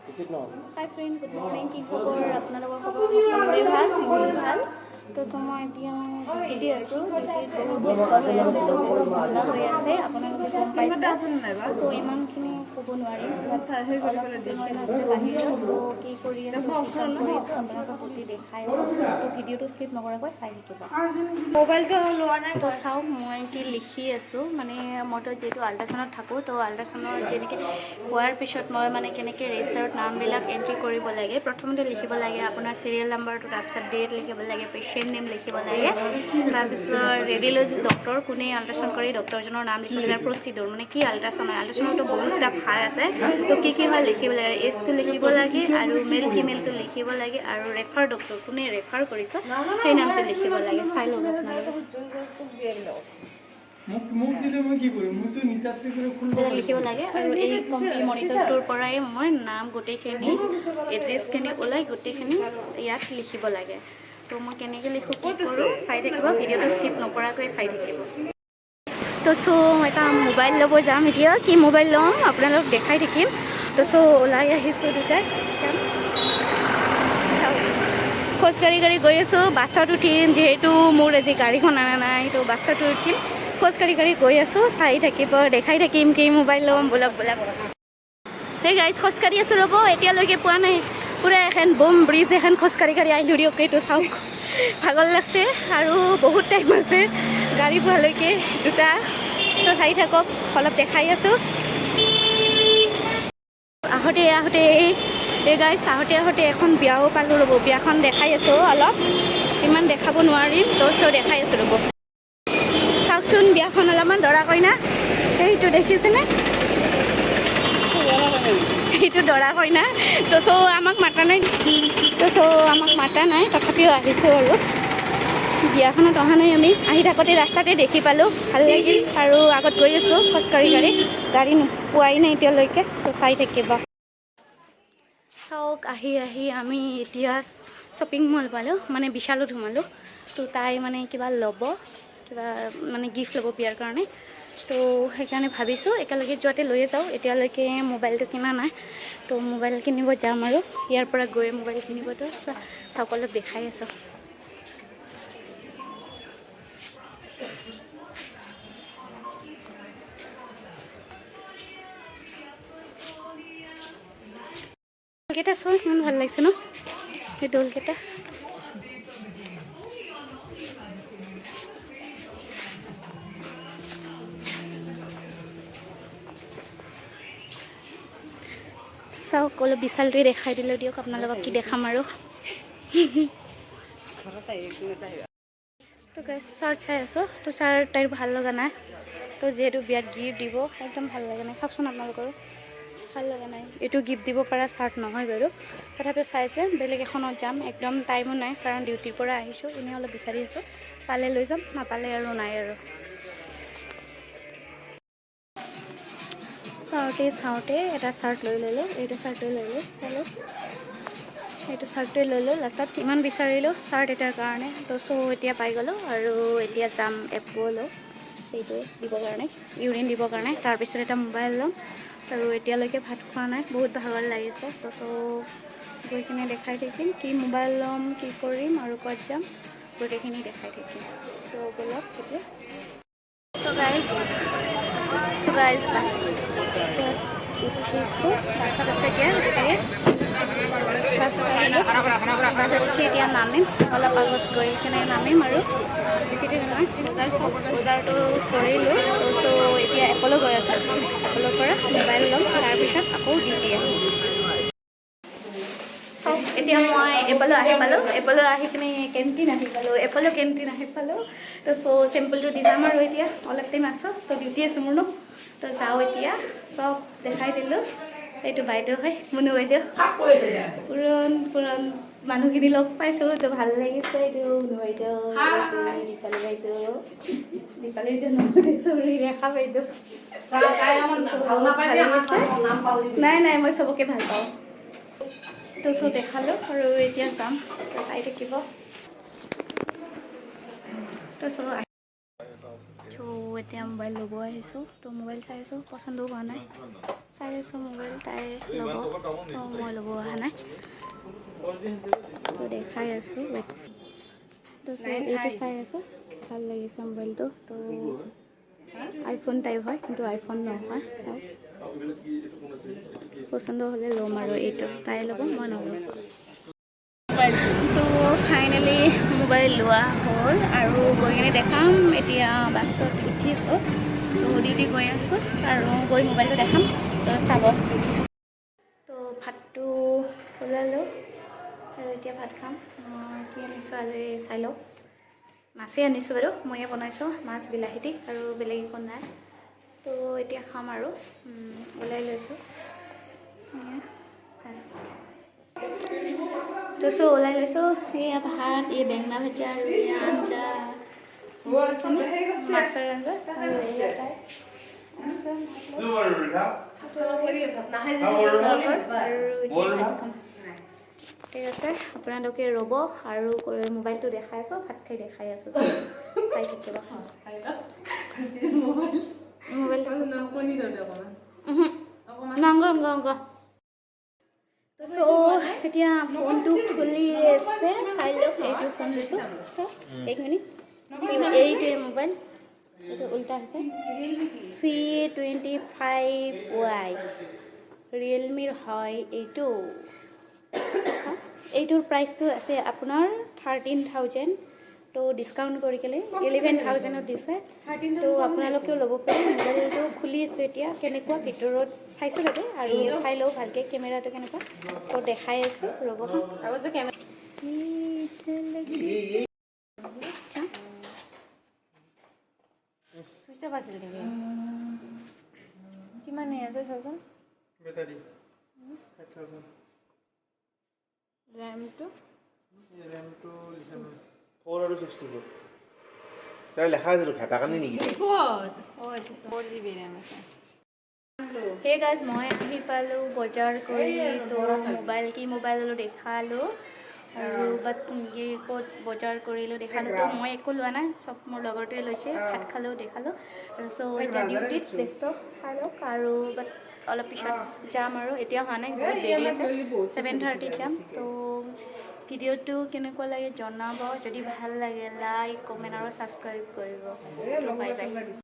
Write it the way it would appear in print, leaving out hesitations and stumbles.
Hi friend, good morning. কি খবৰ আপোনালোকৰ খবৰ সকলোৰে ভাল মোৰ ভাল তো সময় এতিয়া ডিউটি আছো ডিউটিত বহুত ব্যস্ত হৈ আছে তো বহুত ঠাণ্ডা হৈ আছে আপোনালোকে গম পাইছে তো ইমানখিনি ক'ব নোৱাৰিম আছে বাহিৰত তো কি কৰি আছো আপোনালোকৰ প্ৰতি দেখাই আছো তো ভিডিঅ'টো স্কিপ নকৰাকৈ চাই থাকিব মোবাইলটো লোৱা নাই তো চাওক মই কি লিখি আছো মানে মইতো যিহেতু আল্ট্ৰাচাউণ্ডত থাকোঁ তো আল্ট্ৰাচাউণ্ডত যেনেকৈ হোৱাৰ পিছত মই মানে কেনেকৈ ৰেজিষ্টাৰত নামবিলাক এণ্ট্ৰি কৰিব লাগে প্ৰথমতে লিখিব লাগে আপোনাৰ চিৰিয়েল নাম্বাৰটো তাৰপিছত ডেট লিখিব লাগে পেচেণ্ট নেম লিখিব লাগে তাৰপিছত ৰেডিঅ'লজিষ্ট ডক্টৰ কোনে আল্ট্ৰাচাউণ্ড কৰি ডক্টৰজনৰ নাম লিখিব লাগে প্ৰচিডিউৰ মানে কি আল্ট্ৰাচাউণ্ড হয় আল্ট্ৰাচাউণ্ডটো বহুতটা ভাগ আছে তো কি হয় লিখিব লাগে এজটো লিখিব লাগে আৰু মেল ফিমেলটো লিখিব লাগে আৰু ৰেফাৰ ডক্টৰ কোনে ৰেফাৰ কৰিছে সেই নামটো লিখিব লাগে চাই ল'ব আপোনালোকে লিখিব লাগে আৰু এই কম্পিউটাৰ মনিটৰটোৰ পৰাই মই নাম গোটেইখিনি এড্ৰেছখিনি ওলাই গোটেইখিনি ইয়াত লিখিব লাগে তো মই কেনেকৈ লিখোঁ কি কৰোঁ চাই থাকিব ভিডিঅ'টো স্কিপ নকৰাকৈ চাই থাকিব তো এটা মোবাইল ল'ব যাম এতিয়া কি মোবাইল ল'ম আপোনালোক দেখাই থাকিম তো ওলাই আহিছোঁ দুটাই খোজকাঢ়ি গৈ আছোঁ বাছত উঠিম যিহেতু মোৰ আজি গাড়ীখন অনা নাই তো বাছতো উঠিম খোজকাঢ়ি গৈ আছোঁ চাই থাকিব দেখাই থাকিম কি মোবাইল ল'ম বলক সেই গাড়ী খোজকাঢ়ি আছোঁ ৰ'ব এতিয়ালৈকে পোৱা নাই পূৰা এখন বম ব্ৰিজ এখন খোজকাঢ়ি আহিলোঁ দিয়ক এইটো চাওক ভাগৰ লাগছে আৰু বহুত টাইম আছে গাড়ী পোৱালৈকে দুটা তো চাই থাকক অলপ দেখাই আছোঁ আহোঁতে এই গাইছ আহোঁতে এখন বিয়াও পালোঁ ৰ'ব বিয়াখন দেখাই আছোঁ অলপ ইমান দেখাব নোৱাৰিম তো দেখাই আছোঁ ৰ'ব চাওকচোন বিয়াখন অলপমান দৰা কইনা সেইটো দেখিছেনে সেইটো দৰা কইনা তো আমাক মাতা নাই আমাক মাতা নাই তথাপিও আহিছোঁ আৰু বিয়াখনত অহা নাই আমি আহি থাকোঁতে ৰাস্তাতে দেখি পালোঁ ভাল লাগিল আৰু আগত গৈ আছোঁ খোজকাঢ়ি গাড়ী পোৱাই নাই এতিয়ালৈকে তো চাই থাকিব চাওক আহি আমি এতিয়া শ্বপিং মল পালোঁ মানে বিশালত সোমালোঁ তো তাই মানে কিবা ল'ব কিবা মানে গিফ্ট ল'ব বিয়াৰ কাৰণে তো সেইকাৰণে ভাবিছোঁ একেলগে যোৱাতে লৈয়ে যাওঁ এতিয়ালৈকে মোবাইলটো কিনা নাই তো মোবাইল কিনিব যাম আৰু ইয়াৰ পৰা গৈ মোবাইল কিনিবতো চাওক অলপ দেখাই আছোঁ দোলকেইটা চোৱা ইমান ভাল লাগিছে ন সেই দোলকেইটা চাওক অলপ বিশালটোৱে দেখাই দিলোঁ দিয়ক আপোনালোকক কি দেখাম আৰু তো চাৰ্ট চাই আছোঁ তো চাৰ্ট তাইৰ ভাল লগা নাই তো যিহেতু বিয়াত গিফ্ট দিব একদম ভাল লগা নাই চাওকচোন আপোনালোকৰো ভাল লগা নাই এইটো গিফ্ট দিব পৰা চাৰ্ট নহয় বাৰু তথাপিও চাইছে বেলেগ এখনত যাম একদম টাইমো নাই কাৰণ ডিউটিৰ পৰা আহিছোঁ এনেই অলপ বিচাৰি আছোঁ পালে লৈ যাম নাপালে আৰু নাই আৰু চাওঁতে এটা চাৰ্ট লৈ ল'লোঁ এইটো চাৰ্টটো লৈ ল'লোঁ চালোঁ এইটো চাৰ্টটোৱে লৈ ল'লোঁ লাষ্টত ইমান বিচাৰিলোঁ চাৰ্ট এটাৰ কাৰণে তো এতিয়া পাই গ'লোঁ আৰু এতিয়া যাম এপ'লৈ সেইটোৱে দিবৰ কাৰণে ইউৰিন দিবৰ কাৰণে তাৰপিছত এটা মোবাইল ল'ম আৰু এতিয়ালৈকে ভাত খোৱা নাই বহুত ভাগৰ লাগিছে তো গৈ কিনে দেখাই থাকিম কি মোবাইল ল'ম কি কৰিম আৰু ক'ত যাম গোটেইখিনি দেখাই থাকিম তো ব'লক এতিয়া তো গাইজ উঠিছোঁ বাছত আছোঁ এতিয়া গোটেই বাছত উঠি এতিয়া নামিম অলপ আগত গৈ কিনে নামিম আৰু বেছি দেৰি নহয় বজাৰটো কৰিলোঁ তো এতিয়া এপ'ল গৈ আছোঁ এপ'লৰ পৰা মোবাইল ল'ম তাৰপিছত আকৌ ডিউটি আহিম এতিয়া মই এপ'ল আহি কিনে কেণ্টিন আহি পালোঁ তো চেম্পলটো দি যাম আৰু এতিয়া অলপ টাইম আছোঁ তো ডিউটি আছে মোৰ ন তো যাওঁ এতিয়া চব দেখাই দিলোঁ এইটো বাইদেউ হয় মুনু বাইদেউ পুৰণ মানুহখিনি লগ পাইছোঁ তো ভাল লাগিছে এইটো মুনু বাইদেউ দীপালী বাইদেউ নহয় চৰি ৰেখা বাইদেউ নাই মই চবকে ভাল পাওঁ তো দেখালোঁ আৰু এতিয়া যাম চাই থাকিব তো এতিয়া মোবাইল ল'ব আহিছোঁ তো মোবাইল চাই আছোঁ পচন্দ হোৱা নাই চাই আছোঁ মোবাইল তাই ল'ব তো মই ল'ব অহা নাই তো দেখাই আছোঁ তো এইটো চাই আছোঁ ভাল লাগিছে মোবাইলটো তো আইফোন টাইপ হয় কিন্তু আইফোন নহয় চাওক পচন্দ হ'লে ল'ম আৰু এইটো তাই ল'ব মই নল'ম তো ফাইনেলি মোবাইল লোৱা হ'ল আৰু গৈ কিনে দেখাম এতিয়া বাছত উঠিছোঁ তো ডিউটি গৈ আছোঁ আৰু গৈ মোবাইলটো দেখাম তো চাব তো ভাতটো ওলালোঁ আৰু এতিয়া ভাত খাম কি আনিছোঁ আজি চাই লওঁ মাছেই আনিছোঁ বাৰু ময়ে বনাইছোঁ মাছ বিলাহী দি আৰু বেলেগ একো নাই তো এতিয়া খাম আৰু ওলাই লৈছোঁ তো ওলাই লৈছোঁ এয়া ভাত এই বেঙেনা ভাজা আৰু এয়া আঞ্জা মাছৰ আঞ্জা আৰু ঠিক আছে আপোনালোকে ৰ'ব আৰু মোবাইলটো দেখাই আছোঁ ভাত খাই দেখাই আছোঁ চাই থাকিব মোবাইলটো এতিয়া ফোনটো খুলি আছে চাই লওক এইটো ফোন লৈছোঁ এক মিনিট এইটোৱে মোবাইল এইটো উল্টা হৈছে C25Y ৰিয়েলমিৰ হয় এইটোৰ প্ৰাইচটো আছে আপোনাৰ 13,000 তো ডিছকাউণ্ট কৰি কেলে 11,000ত দিছে তো আপোনালোকেও ল'ব পাৰে মোবাইলটো খুলি আছোঁ এতিয়া কেনেকুৱা ভিতৰত চাইছোঁ তাতে আৰু চাই লওঁ ভালকৈ কেমেৰাটো কেনেকুৱা তো দেখাই আছোঁ ৰ'ব চুইচ অফ আছিল কিমান আছে চাওকচোন বেটাৰী 5,000 ৰেমটো 4 আৰু 64 তাই লেখা আছে ঘাটা কানি নেকি এইটো 4GB ৰেম আছে হে গাইজ মই আহি পালোঁ বজাৰ কৰি তো মোবাইল ল'লোঁ দেখালোঁ আৰু ক'ত বজাৰ কৰিলোঁ দেখালোঁ তো মই একো লোৱা নাই চব মোৰ লগৰটোৱে লৈছে ভাত খালোঁ দেখালোঁ আৰু এতিয়া ডিউটিত ব্যস্ত চাই লওক আৰু অলপ পিছত যাম আৰু এতিয়া হোৱা নাই বহুত দেৰি আছে 7:30 যাম তো ভিডিঅ'টো কেনেকুৱা লাগে জনাব যদি ভাল লাগে লাইক কমেণ্ট আৰু ছাবস্ক্ৰাইব কৰিব বাই বাই